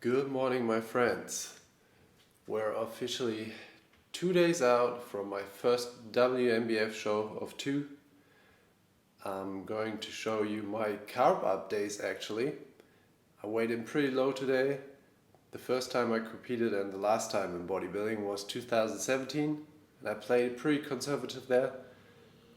Good morning, my friends. We're officially 2 days out from my first WNBF show of two. I'm going to show you my carb updates actually. I weighed in pretty low today. The first time I competed and the last time in bodybuilding was 2017, and I played pretty conservative there,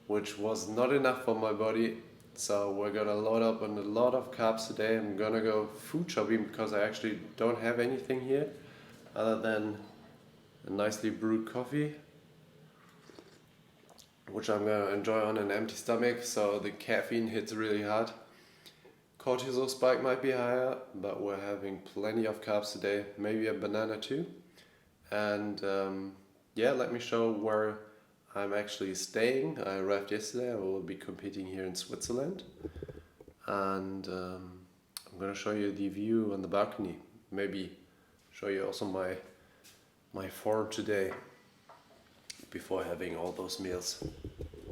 which was not enough for my body. So we're gonna load up on a lot of carbs today. I'm gonna go food shopping because I actually don't have anything here other than a nicely brewed coffee, which I'm gonna enjoy on an empty stomach, so the caffeine hits really hard. Cortisol spike might be higher, but we're having plenty of carbs today, maybe a banana too. And let me show where I'm actually staying. I arrived yesterday. I will be competing here in Switzerland, and I'm gonna show you the view on the balcony. Maybe show you also my form today before having all those meals. So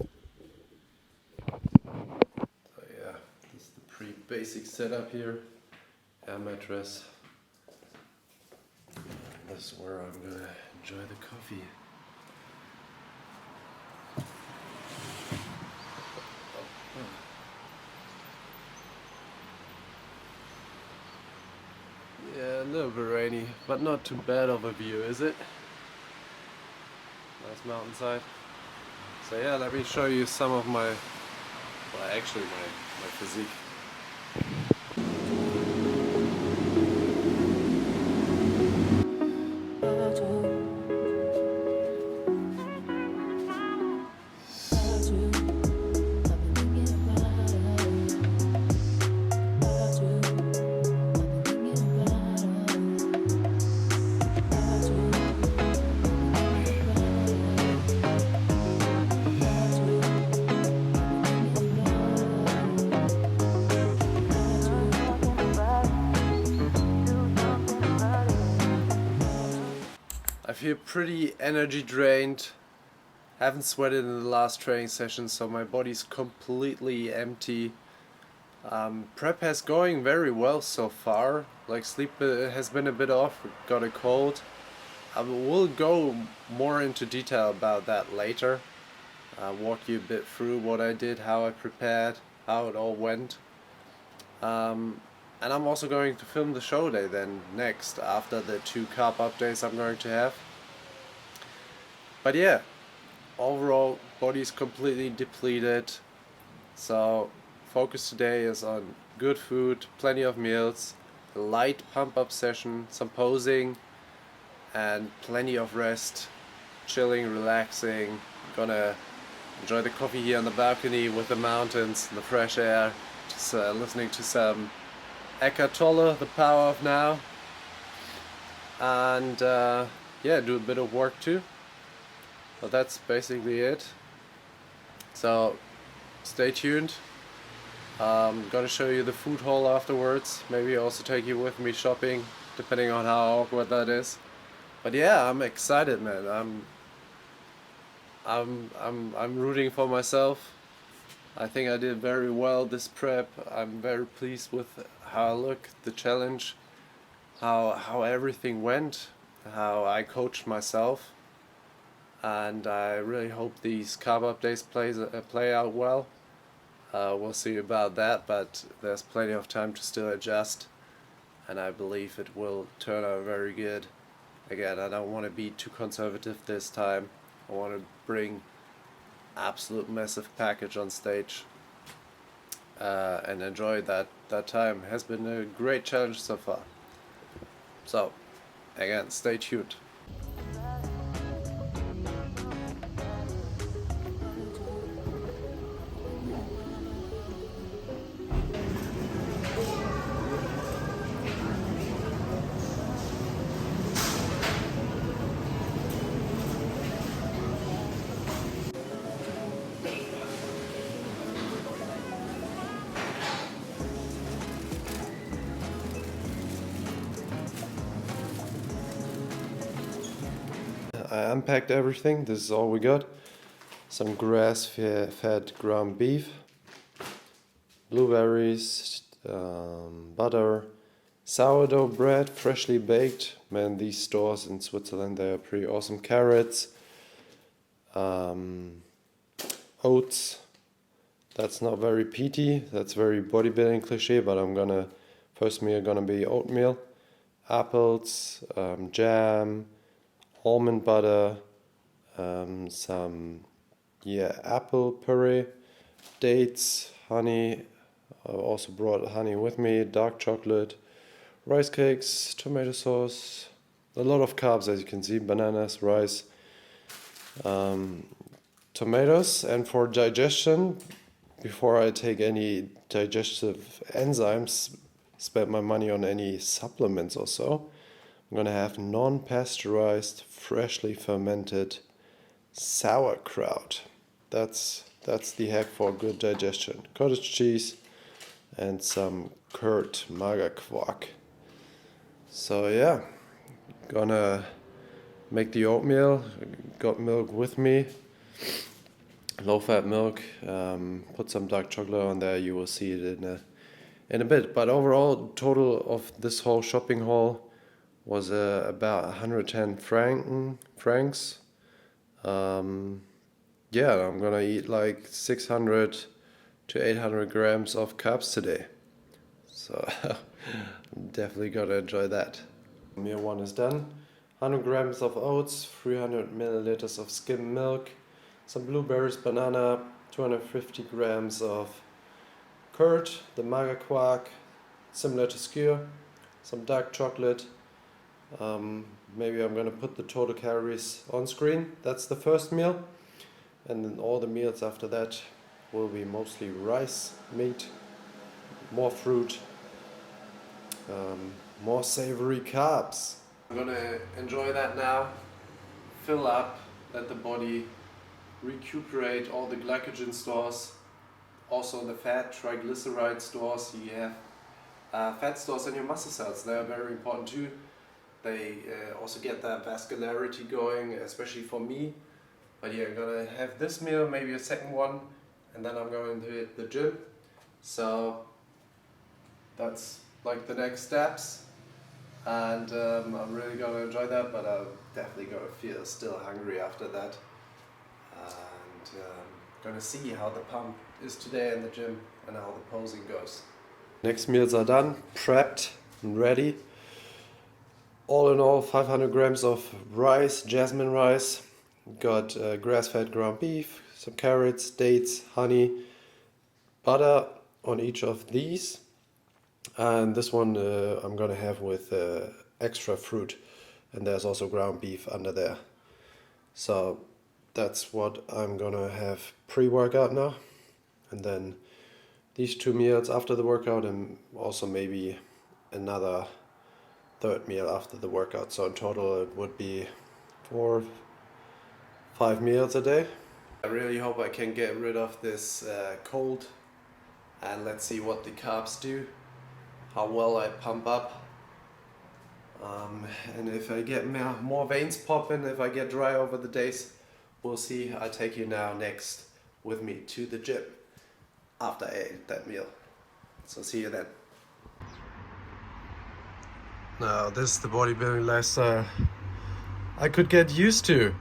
yeah, this is the pretty basic setup here. Air mattress. This is where I'm gonna enjoy the coffee. Yeah, a little bit rainy, but not too bad of a view, is it? Nice mountainside. So yeah, let me show you some of my physique. I feel pretty energy drained, haven't sweated in the last training session, so my body's completely empty. Prep has going very well so far, like sleep has been a bit off, got a cold. I will go more into detail about that later. Walk you a bit through what I did, how I prepared, how it all went. And I'm also going to film the show day then next, after the 2 carb updates I'm going to have. But yeah, overall body's completely depleted, so focus today is on good food, plenty of meals, a light pump up session, some posing, and plenty of rest, chilling, relaxing. Gonna enjoy the coffee here on the balcony with the mountains, the fresh air, just listening to some Eckhart Tolle, The Power of Now, and do a bit of work too. But that's basically it. So stay tuned. I'm gonna show you the food haul afterwards. Maybe also take you with me shopping, depending on how awkward that is. But yeah, I'm excited, man. I'm rooting for myself. I think I did very well this prep. I'm very pleased with how I look, the challenge, how everything went, how I coached myself, and I really hope these carb updates play out well. We'll see about that, but there's plenty of time to still adjust, and I believe it will turn out very good. Again, I don't want to be too conservative this time. I want to bring absolute massive package on stage and enjoy that time. Has been a great challenge so far. So again, stay tuned. I unpacked everything. This is all we got. Some grass-fed ground beef, blueberries, butter, sourdough bread, freshly baked. Man, these stores in Switzerland, they are pretty awesome. Carrots, oats. That's not very peaty, that's very bodybuilding cliche, but first meal gonna be oatmeal, apples, jam, almond butter, some apple puree, dates, honey. I also brought honey with me, dark chocolate, rice cakes, tomato sauce, a lot of carbs as you can see, bananas, rice, tomatoes. And for digestion, before I take any digestive enzymes, spend my money on any supplements or so, I'm gonna have non-pasteurized, freshly fermented sauerkraut. That's the hack for good digestion. Cottage cheese and some curd, Magerquark. So yeah, gonna make the oatmeal. Got milk with me, low-fat milk. Put some dark chocolate on there. You will see it in a bit. But overall, total of this whole shopping haul was about 110 francs. I'm gonna eat like 600 to 800 grams of carbs today. So I'm definitely gonna enjoy that. Meal one is done. 100 grams of oats, 300 milliliters of skim milk, some blueberries, banana, 250 grams of curd, the Magerquark, similar to skyr, some dark chocolate. Maybe I'm gonna put the total calories on screen. That's the first meal, and then all the meals after that will be mostly rice, meat, more fruit, more savory carbs. I'm gonna enjoy that now, fill up, let the body recuperate all the glycogen stores, also the fat triglyceride stores. You have fat stores in your muscle cells. They are very important too. They also get that vascularity going, especially for me. But yeah, I'm gonna have this meal, maybe a second one, and then I'm going to hit the gym. So that's like the next steps, and I'm really gonna enjoy that, but I'm definitely gonna feel still hungry after that. And gonna see how the pump is today in the gym and how the posing goes. Next meals are done, prepped and ready. All in all, 500 grams of rice, jasmine rice. Got grass-fed ground beef, some carrots, dates, honey, butter on each of these. And this one I'm gonna have with extra fruit. And there's also ground beef under there. So that's what I'm gonna have pre-workout now. And then these two meals after the workout, and also maybe another third meal after the workout. So in total it would be 4-5 meals a day. I really hope I can get rid of this cold, and let's see what the carbs do, how well I pump up, and if I get more veins popping, if I get dry over the days, we'll see. I take you now next with me to the gym after I ate that meal. So see you then. Now this is the bodybuilding lifestyle I could get used to.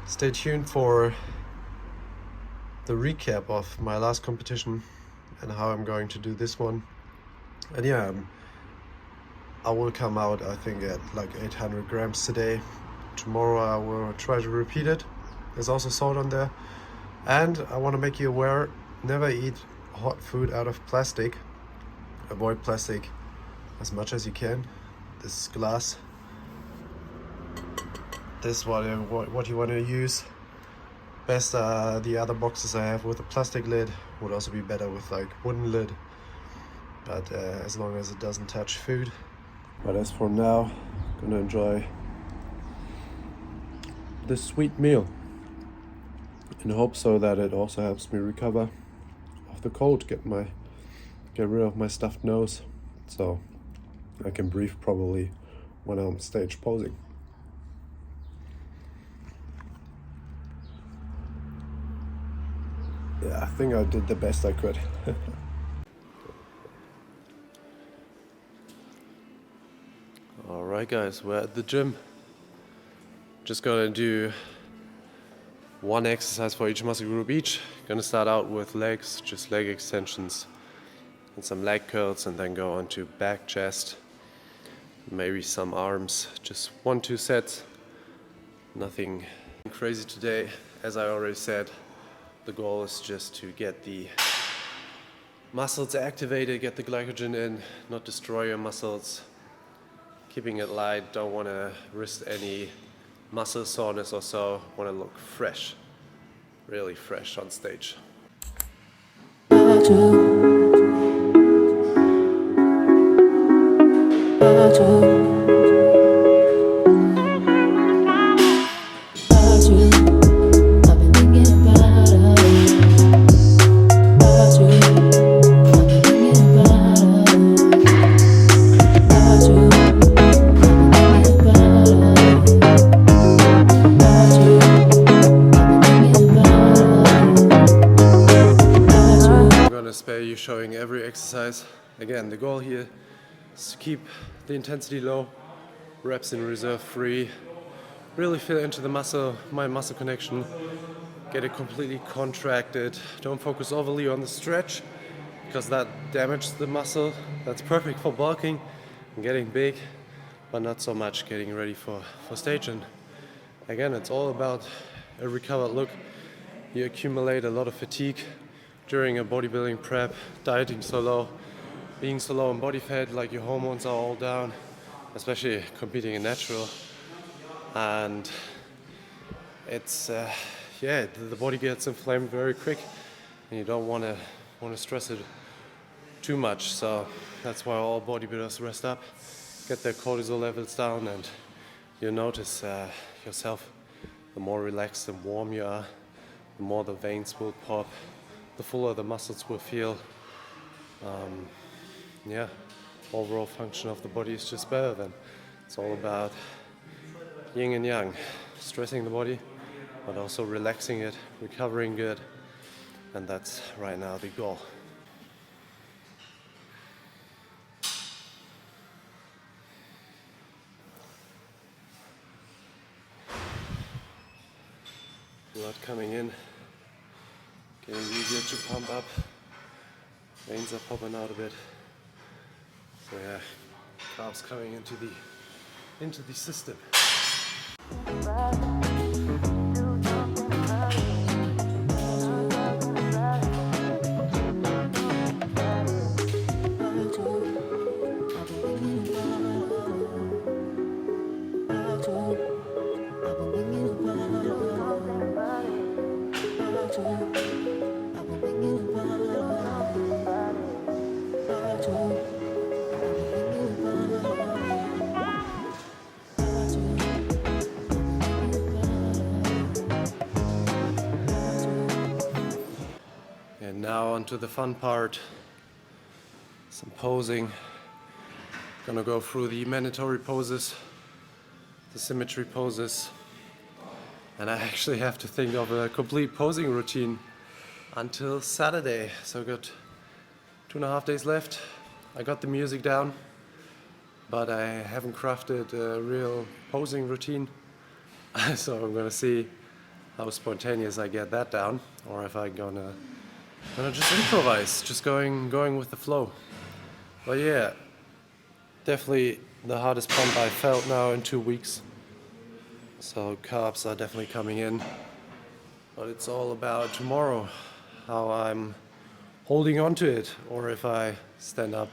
Stay tuned for the recap of my last competition and how I'm going to do this one. And yeah, I will come out, I think, at like 800 grams today. Tomorrow I will try to repeat it. There's also salt on there. And I want to make you aware, never eat hot food out of plastic. Avoid plastic as much as you can. This is glass. This is what you want to use. Best the other boxes I have with a plastic lid. Would also be better with like wooden lid, but as long as it doesn't touch food. But as for now, I'm gonna enjoy this sweet meal in hopes so that it also helps me recover of the cold, get rid of my stuffed nose, so I can breathe properly when I'm stage posing. Yeah, I think I did the best I could. Alright guys, we're at the gym. Just gonna do one exercise for each muscle group each. Gonna start out with legs, just leg extensions and some leg curls, and then go on to back, chest, maybe some arms, just 1-2 sets. Nothing crazy today. As I already said, the goal is just to get the muscles activated, get the glycogen in, not destroy your muscles. Keeping it light, don't want to risk any muscle soreness or so. Want to look fresh, really fresh on stage. Spare you showing every exercise. Again, the goal here is to keep the intensity low, reps in reserve free, really feel into the muscle, mind-muscle connection, get it completely contracted. Don't focus overly on the stretch because that damages the muscle. That's perfect for bulking and getting big, but not so much getting ready for stage. And again, it's all about a recovered look. You accumulate a lot of fatigue during a bodybuilding prep, dieting so low, being so low in body fat, like your hormones are all down, especially competing in natural. And it's, the body gets inflamed very quick and you don't want to stress it too much. So that's why all bodybuilders rest up, get their cortisol levels down, and you'll notice yourself, the more relaxed and warm you are, the more the veins will pop, the fuller the muscles will feel. Overall function of the body is just better then. It's all about yin and yang, stressing the body, but also relaxing it, recovering good, and that's right now the goal. Blood coming in, getting easier to pump up, veins are popping out a bit. So yeah, carbs coming into the system. And now onto the fun part, some posing. Gonna go through the mandatory poses, the symmetry poses, and I actually have to think of a complete posing routine until Saturday. So I got 2.5 days left. I got the music down, but I haven't crafted a real posing routine. So I'm gonna see how spontaneous I get that down, or if I'm gonna just improvise, just going with the flow. But yeah, definitely the hardest pump I felt now in 2 weeks. So carbs are definitely coming in, but it's all about tomorrow, how I'm holding on to it, or if I stand up,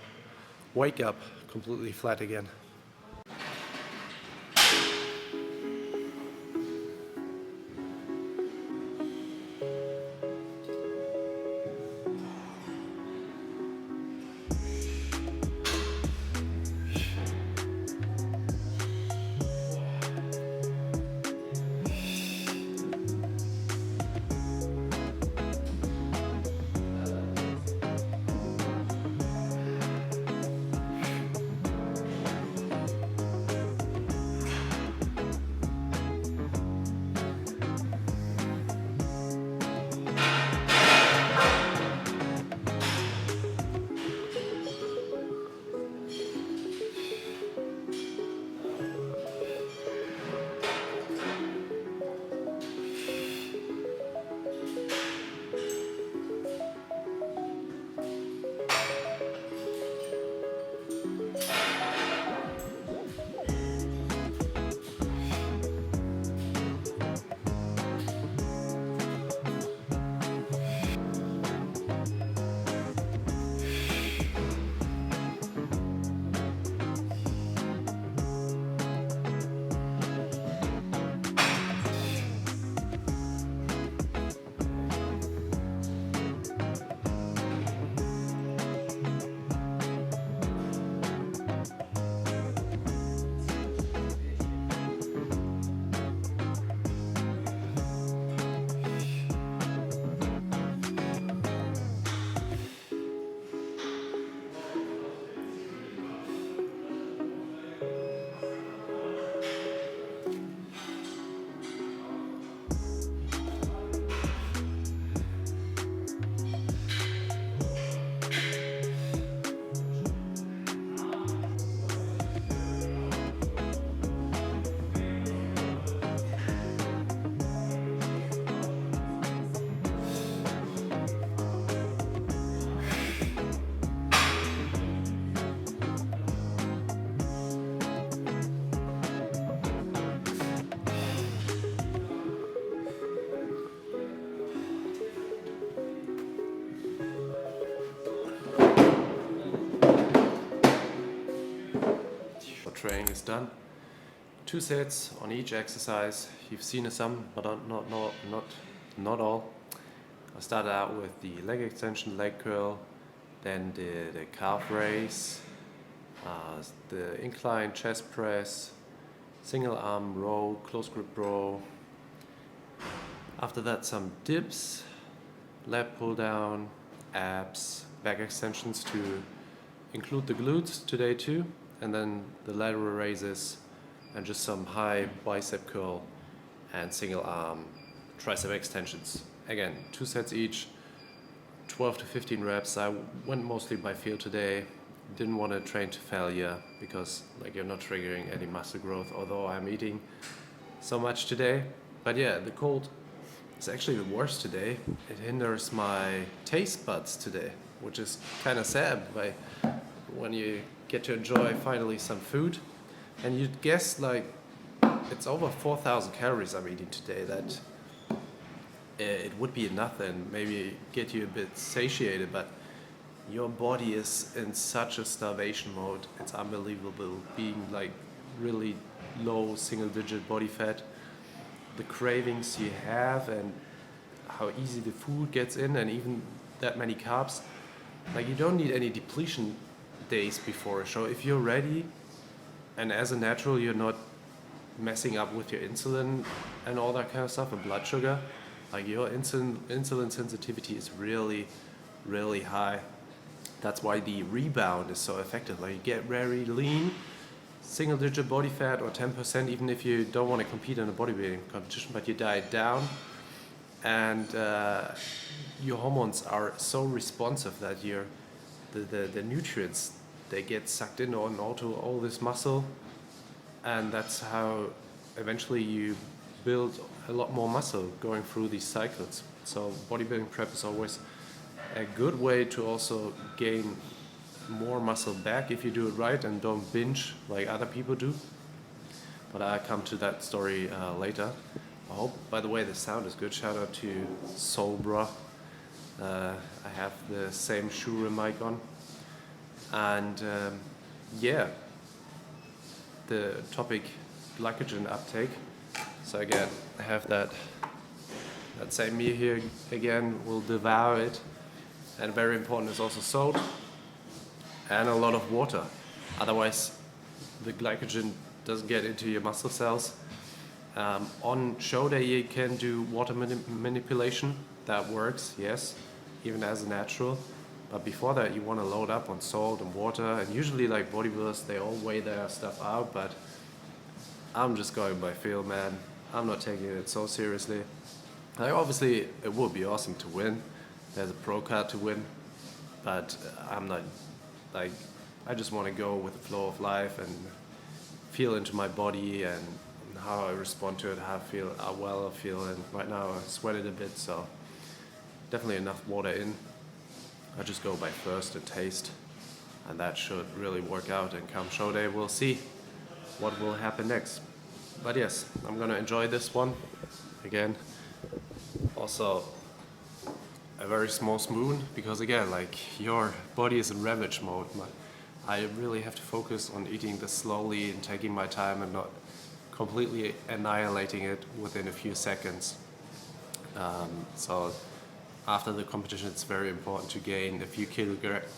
wake up completely flat again. for training is done. 2 sets on each exercise. You've seen some, but not all. I started out with the leg extension, leg curl, then the calf raise, the incline chest press, single arm row, close grip row. After that, some dips, lat pull down, abs, back extensions to include the glutes today too, and then the lateral raises and just some high bicep curl and single arm tricep extensions. Again, 2 sets each, 12 to 15 reps. I went mostly by feel today. Didn't want to train to failure because you're not triggering any muscle growth, although I'm eating so much today. But yeah, the cold is actually the worst today. It hinders my taste buds today, which is kind of sad when you get to enjoy finally some food. And you'd guess it's over 4,000 calories I'm eating today. That it would be enough and maybe get you a bit satiated, but your body is in such a starvation mode. It's unbelievable, being really low single-digit body fat. The cravings you have and how easy the food gets in, and even that many carbs. You don't need any depletion days before a show. If you're ready, and as a natural you're not messing up with your insulin and all that kind of stuff and blood sugar, your insulin sensitivity is really, really high. That's why the rebound is so effective. You get very lean, single-digit body fat or 10%, even if you don't want to compete in a bodybuilding competition, but you diet down, and your hormones are so responsive that the nutrients, they get sucked in onto all this muscle, and that's how eventually you build a lot more muscle going through these cycles. So bodybuilding prep is always a good way to also gain more muscle back if you do it right and don't binge like other people do. But I'll come to that story later. I hope, by the way, the sound is good. Shout out to Soulbra. I have the same Shure mic on. And yeah, the topic, glycogen uptake. So again, I have that same meal here again, we'll devour it. And very important is also salt and a lot of water. Otherwise, the glycogen doesn't get into your muscle cells. On show day, you can do water manipulation. That works, yes, even as a natural. But before that, you want to load up on salt and water. And usually, bodybuilders, they all weigh their stuff out. But I'm just going by feel, man. I'm not taking it so seriously. Obviously, it would be awesome to win. There's a pro card to win, but I'm not I just want to go with the flow of life and feel into my body and how I respond to it, how well I feel. And right now I sweated a bit, so definitely enough water in. I just go by thirst and taste, and that should really work out. And come show day, we'll see what will happen next. But yes, I'm gonna enjoy this one again. Also, a very small spoon, because again, your body is in ravage mode. I really have to focus on eating this slowly and taking my time and not completely annihilating it within a few seconds. So after the competition, it's very important to gain a few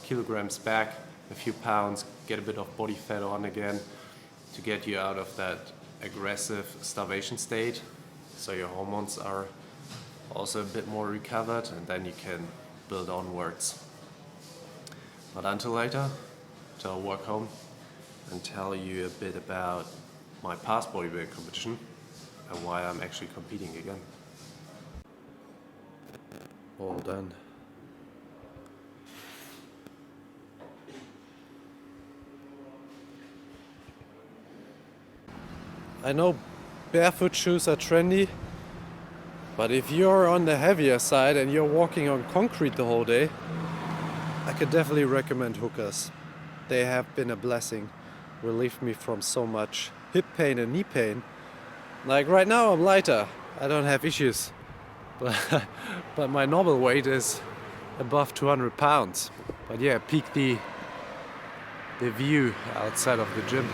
kilograms back, a few pounds, get a bit of body fat on again to get you out of that aggressive starvation state, so your hormones are also a bit more recovered, and then you can build onwards. But until later, I'll walk home and tell you a bit about my past bodybuilding competition and why I'm actually competing again. All done. I know barefoot shoes are trendy, but if you're on the heavier side and you're walking on concrete the whole day, I could definitely recommend Hookahs. They have been a blessing, relieved me from so much hip pain and knee pain. Right now I'm lighter, I don't have issues, but my normal weight is above 200 pounds. But yeah, peek the view outside of the gym.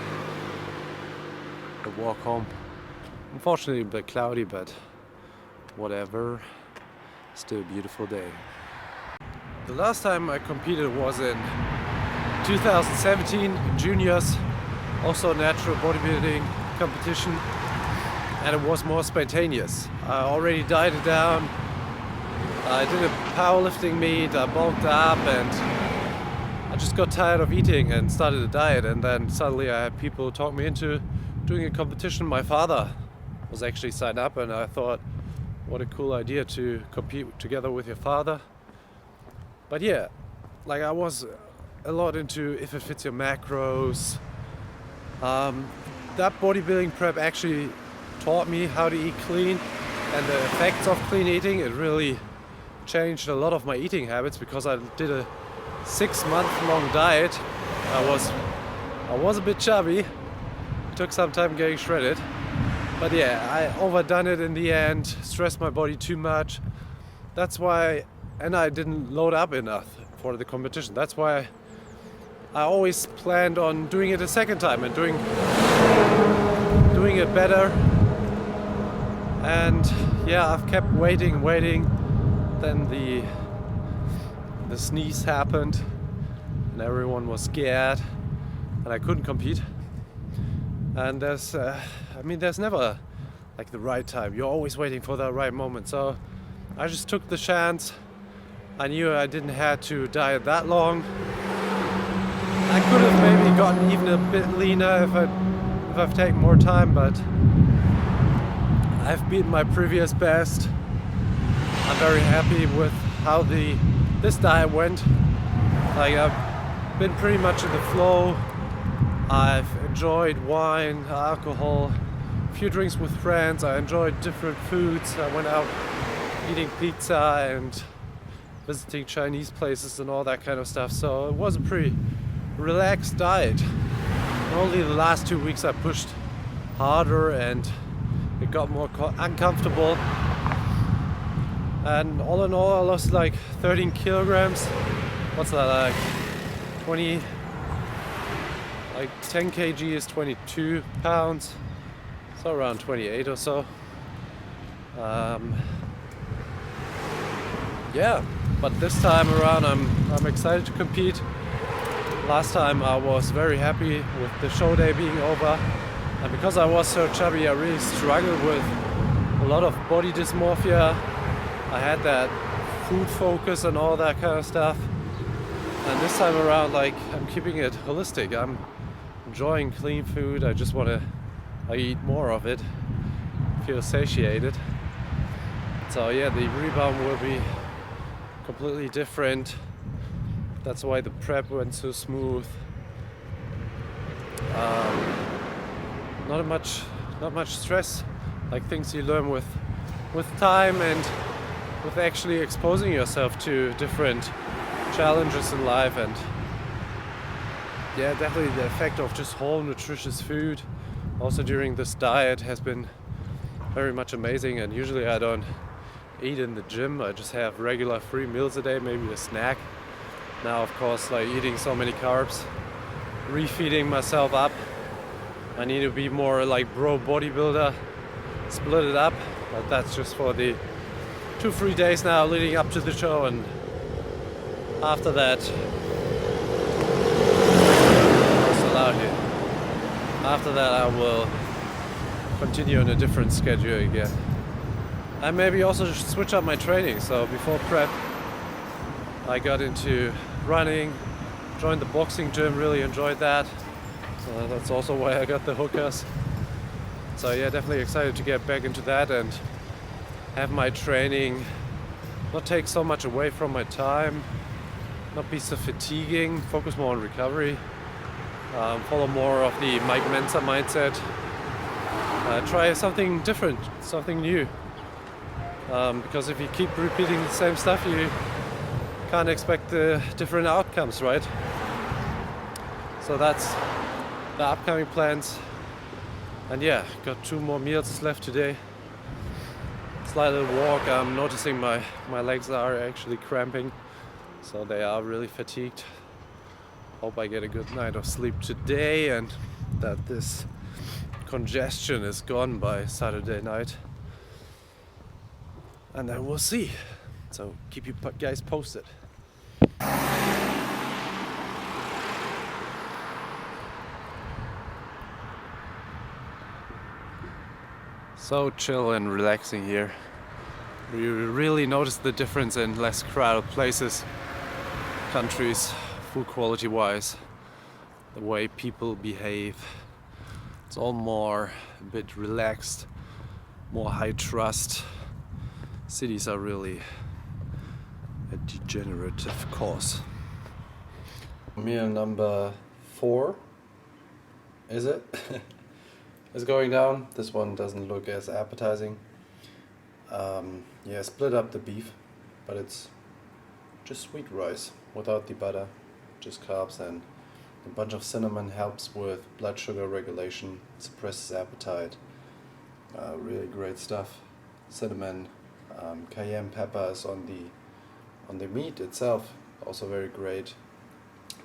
the walk home. Unfortunately a bit cloudy, but whatever. Still a beautiful day. The last time I competed was in 2017 in juniors, also natural bodybuilding competition, and it was more spontaneous. I already dieted down, I did a powerlifting meet, I bulked up, and I just got tired of eating and started a diet, and then suddenly I had people talk me into doing a competition. My father was actually signed up, and I thought, what a cool idea to compete together with your father. But yeah, like I was a lot into if it fits your macros. That bodybuilding prep actually taught me how to eat clean and the effects of clean eating. It really changed a lot of my eating habits because I did a 6-month-long diet. I was a bit chubby. It took some time getting shredded. But yeah, I overdone it in the end, stressed my body too much. That's why, and I didn't load up enough for the competition. That's why I always planned on doing it a second time and doing it better. And yeah, I've kept waiting. Then the sneeze happened and everyone was scared and I couldn't compete. And there's never like the right time. You're always waiting for the right moment. So I just took the chance. I knew I didn't have to diet that long. I could have maybe gotten even a bit leaner if I've taken more time, but I've beaten my previous best. I'm very happy with how this diet went. Like I've been pretty much in the flow. I've enjoyed wine, alcohol, a few drinks with friends. I enjoyed different foods. I went out eating pizza and visiting Chinese places and all that kind of stuff. So it was a pretty relaxed diet. Only the last 2 weeks I pushed harder and it got more uncomfortable. And all in all, I lost like 13 kilograms. What's that, like 20? Like 10 kg is 22 pounds, so around 28 or so. Yeah, but this time around I'm excited to compete. Last time I was very happy with the show day being over, and because I was so chubby I really struggled with a lot of body dysmorphia. I had that food focus and all that kind of stuff, and this time around like I'm keeping it holistic. I'm enjoying clean food. I just want to eat more of it, feel satiated. So yeah, the rebound will be completely different. That's why the prep went so smooth. Not much stress, like things you learn with time and with actually exposing yourself to different challenges in life. And yeah, definitely the effect of just whole nutritious food also during this diet has been very much amazing. And usually I don't eat in the gym. I just have regular 3 meals a day, maybe a snack. Now of course, like eating so many carbs, refeeding myself up. I need to be more like bro bodybuilder, split it up, but that's just for the 2-3 days now leading up to the show, and after that, after that I will continue on a different schedule again. And maybe also switch up my training. So before prep I got into running, joined the boxing gym, really enjoyed that. So that's also why I got the hookers. So yeah, definitely excited to get back into that and have my training not take so much away from my time, not be so fatiguing, focus more on recovery, follow more of the Mike Mensa mindset, try something different, something new. Because if you keep repeating the same stuff, you can't expect the different outcomes, right? So that's the upcoming plans. And yeah, got 2 more meals left today. Slight little walk. I'm noticing my legs are actually cramping, so they are really fatigued. Hope I get a good night of sleep today and that this congestion is gone by Saturday night. And then we'll see. So keep you guys posted. So chill and relaxing here. You really notice the difference in less crowded places, countries, food quality wise, the way people behave. It's all more a bit relaxed, more high trust. Cities are really a degenerative cause. Meal number 4, is it? Is going down. This one doesn't look as appetizing. Yeah, split up the beef, but it's just sweet rice without the butter, just carbs, and a bunch of cinnamon helps with blood sugar regulation, suppresses appetite. Really great stuff. Cinnamon, cayenne pepper is on the meat itself, also very great.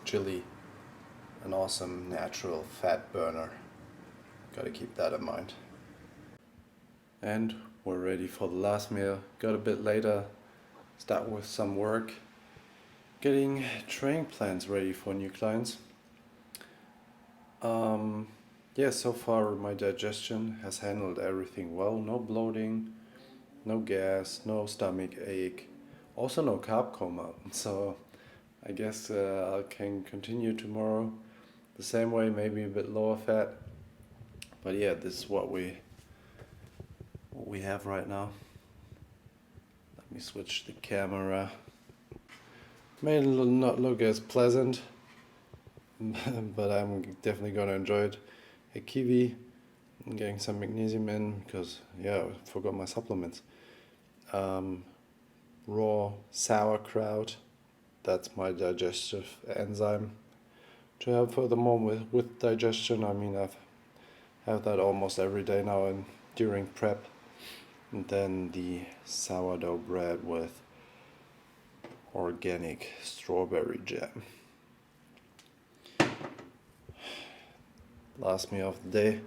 Chili, an awesome natural fat burner. Gotta keep that in mind. And we're ready for the last meal. Got a bit later, start with some work, getting training plans ready for new clients. Yeah, so far my digestion has handled everything well. No bloating, no gas, no stomach ache, also no carb coma. So I guess I can continue tomorrow the same way, maybe a bit lower fat. But yeah, this is what we have right now. Let me switch the camera. May not look as pleasant, but I'm definitely gonna enjoy it. A kiwi, I'm getting some magnesium in because I forgot my supplements. Raw sauerkraut, that's my digestive enzyme to help furthermore with digestion. I mean, I've have that almost every day now and during prep. And then the sourdough bread with organic strawberry jam. Last meal of the day.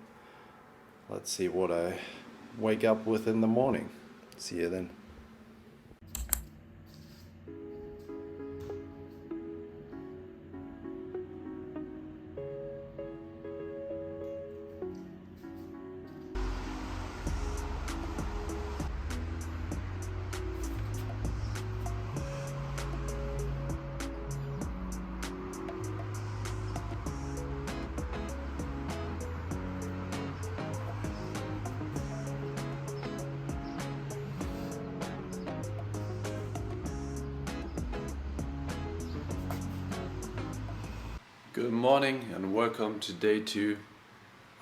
Let's see what I wake up with in the morning. See you then. Good morning and welcome to day 2.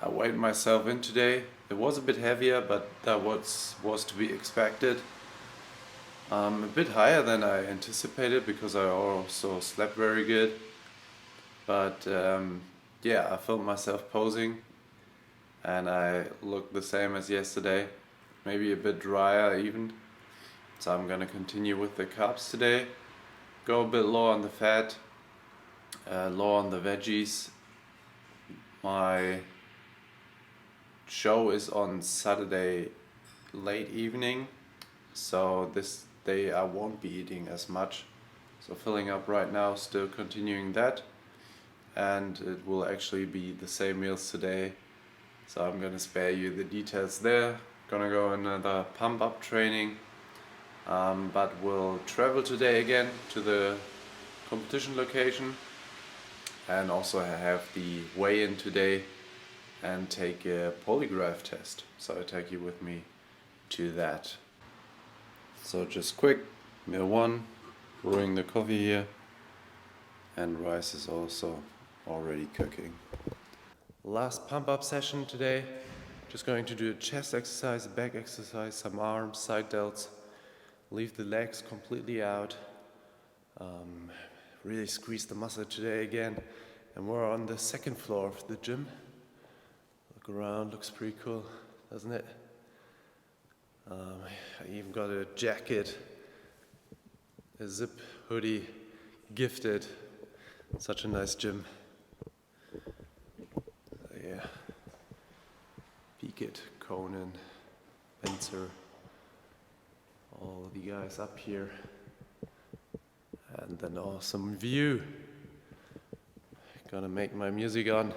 I weighed myself in today. It was a bit heavier, but that was to be expected. A bit higher than I anticipated because I also slept very good. But I filmed myself posing and I looked the same as yesterday, maybe a bit drier even. So I'm gonna continue with the carbs today, go a bit low on the fat, low on the veggies. My show is on Saturday late evening, so this day I won't be eating as much. So filling up right now, still continuing that, and it will actually be the same meals today. So I'm gonna spare you the details there. Gonna go another pump up training, but we'll travel today again to the competition location. And also have the weigh-in today and take a polygraph test. So I take you with me to that. So just quick, meal 1, brewing the coffee here, and rice is also already cooking. Last pump up session today. Just going to do a chest exercise, a back exercise, some arms, side delts. Leave the legs completely out. Really squeeze the muscle today again, and we're on the 2nd floor of the gym. Look around, looks pretty cool, doesn't it? I even got a jacket, a zip hoodie gifted. Such a nice gym. Yeah. Conan, Spencer, all the guys up here, and an awesome view. Gonna make my music on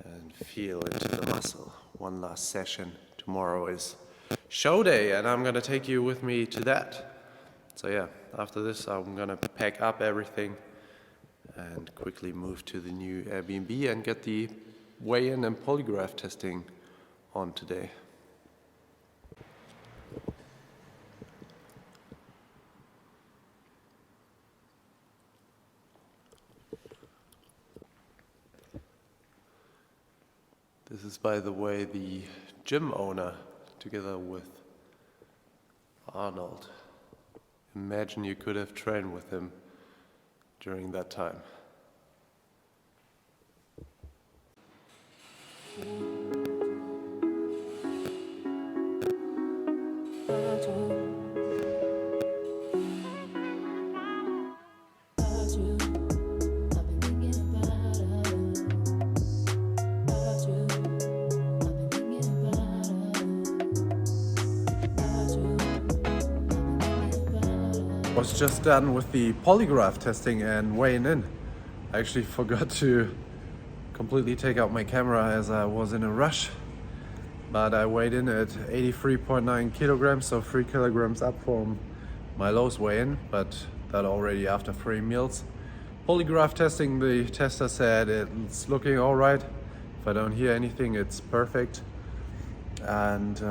and feel into the muscle. One last session. Tomorrow is show day and I'm gonna take you with me to that. So yeah, after this I'm gonna pack up everything and quickly move to the new Airbnb and get the weigh-in and polygraph testing on today. This is, by the way, the gym owner together with Arnold. Imagine you could have trained with him during that time. Was just done with the polygraph testing and weighing in. I actually forgot to completely take out my camera as I was in a rush, but I weighed in at 83.9 kilograms, so 3 kilograms up from my lowest weigh-in, but that already after 3 meals. Polygraph testing, the tester said it's looking all right. If I don't hear anything, it's perfect. And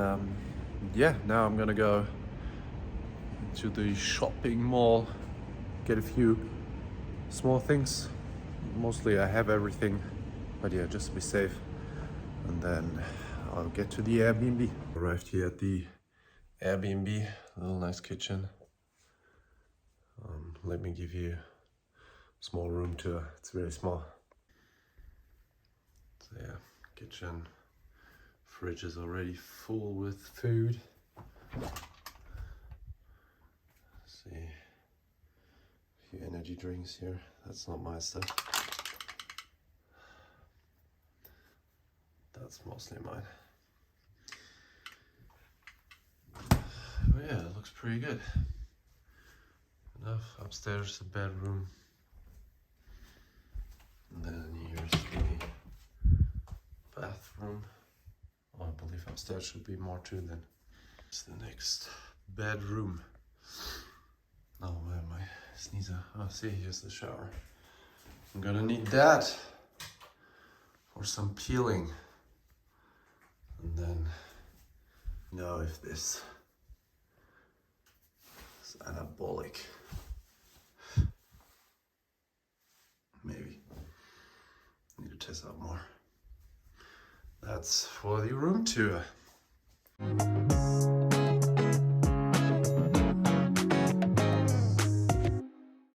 yeah, now I'm gonna go to the shopping mall, get a few small things. Mostly I have everything, but yeah, just to be safe. And then I'll get to the Airbnb. Arrived here at the Airbnb, a little nice kitchen. Let me give you a small room tour. It's very small. So yeah, kitchen. Fridge is already full with food. See, a few energy drinks here. That's not my stuff. That's mostly mine. But yeah, it looks pretty good. Enough. Upstairs, the bedroom. And then here's the bathroom. Oh, I believe upstairs should be more too then. It's the next bedroom. Oh, where am I? Sneezer. Oh, see, here's the shower. I'm gonna need that for some peeling. And then know if this is anabolic. Maybe. Need to test out more. That's for the room tour.